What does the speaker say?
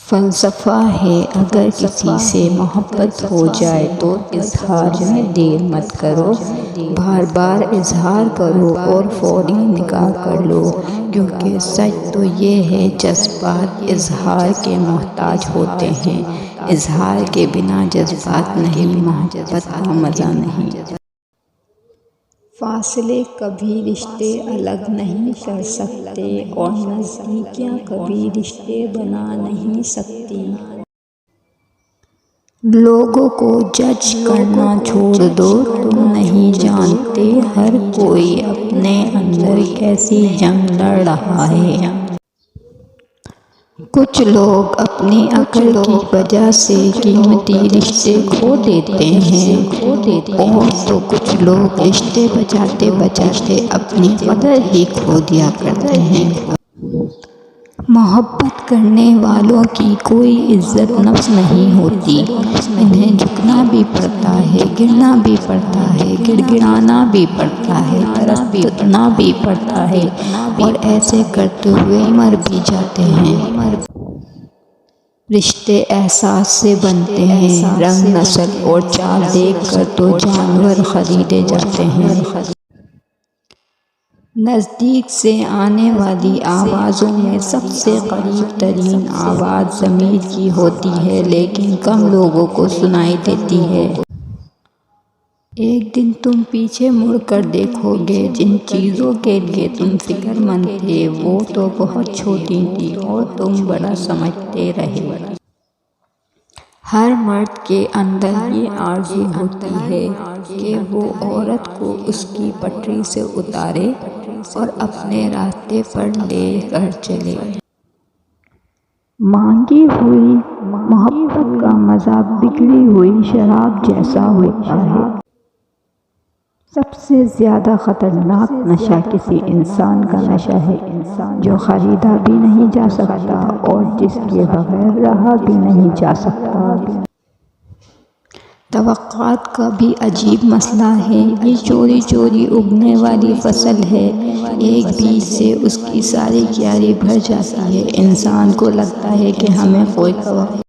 فلسفہ ہے اگر کسی سے محبت ہو جائے تو اظہار میں دیر مت کرو، بار بار اظہار کرو اور فوری نکاح کر لو، کیونکہ سچ تو یہ ہے جذبات اظہار کے محتاج ہوتے ہیں، اظہار کے بنا جذبات نہیں، محبت کا مزہ نہیں۔ فاصلے کبھی رشتے الگ نہیں کر سکتے اور نزدیکیاں کبھی رشتے بنا نہیں سکتی۔ لوگوں کو جج کرنا چھوڑ دو، تم نہیں جانتے ہر کوئی اپنے اندر کیسی جنگ لڑ رہا ہے۔ کچھ لوگ اپنی عقل کی وجہ سے قیمتی رشتے کھو دیتے ہیں اور تو کچھ لوگ رشتے بچاتے بچاتے اپنی قدر ہی کھو دیا کرتے ہیں۔ محبت کرنے والوں کی کوئی عزت نفس نہیں ہوتی، انہیں جھکنا بھی پڑتا ہے، گرنا بھی پڑتا ہے، گڑ گڑانا بھی پڑتا ہے، تڑپنا بھی پڑتا ہے اور ایسے کرتے ہوئے مر بھی جاتے ہیں۔ رشتے احساس سے بنتے ہیں، رنگ نسل اور چال دیکھ کر تو جانور خریدے جاتے ہیں۔ نزدیک سے آنے والی آوازوں میں سب سے قریب ترین آواز ضمیر کی ہوتی ہے، لیکن کم لوگوں کو سنائی دیتی ہے۔ ایک دن تم پیچھے مڑ کر دیکھو گے جن چیزوں کے لیے تم فکر مند تھے وہ تو بہت چھوٹی تھیں اور تم بڑا سمجھتے رہے۔ ہر مرد کے اندر یہ آرزو ہوتی ہے کہ وہ عورت کو اس کی پٹری سے اتارے اور اپنے راستے پر لے کر چلے۔ مانگی ہوئی محبت کا مزہ بگڑی ہوئی شراب جیسا ہوتا ہے۔ سب سے زیادہ خطرناک نشہ کسی انسان کا نشہ ہے جو خریدا بھی نہیں جا سکتا اور جس کے بغیر رہا بھی نہیں جا سکتا۔ توقعات کا بھی عجیب مسئلہ ہے، یہ چوری چوری اگنے والی فصل ہے، ایک بیج سے اس کی ساری کیاری بھر جاتی ہے۔ انسان کو لگتا ہے کہ ہمیں کوئی توقع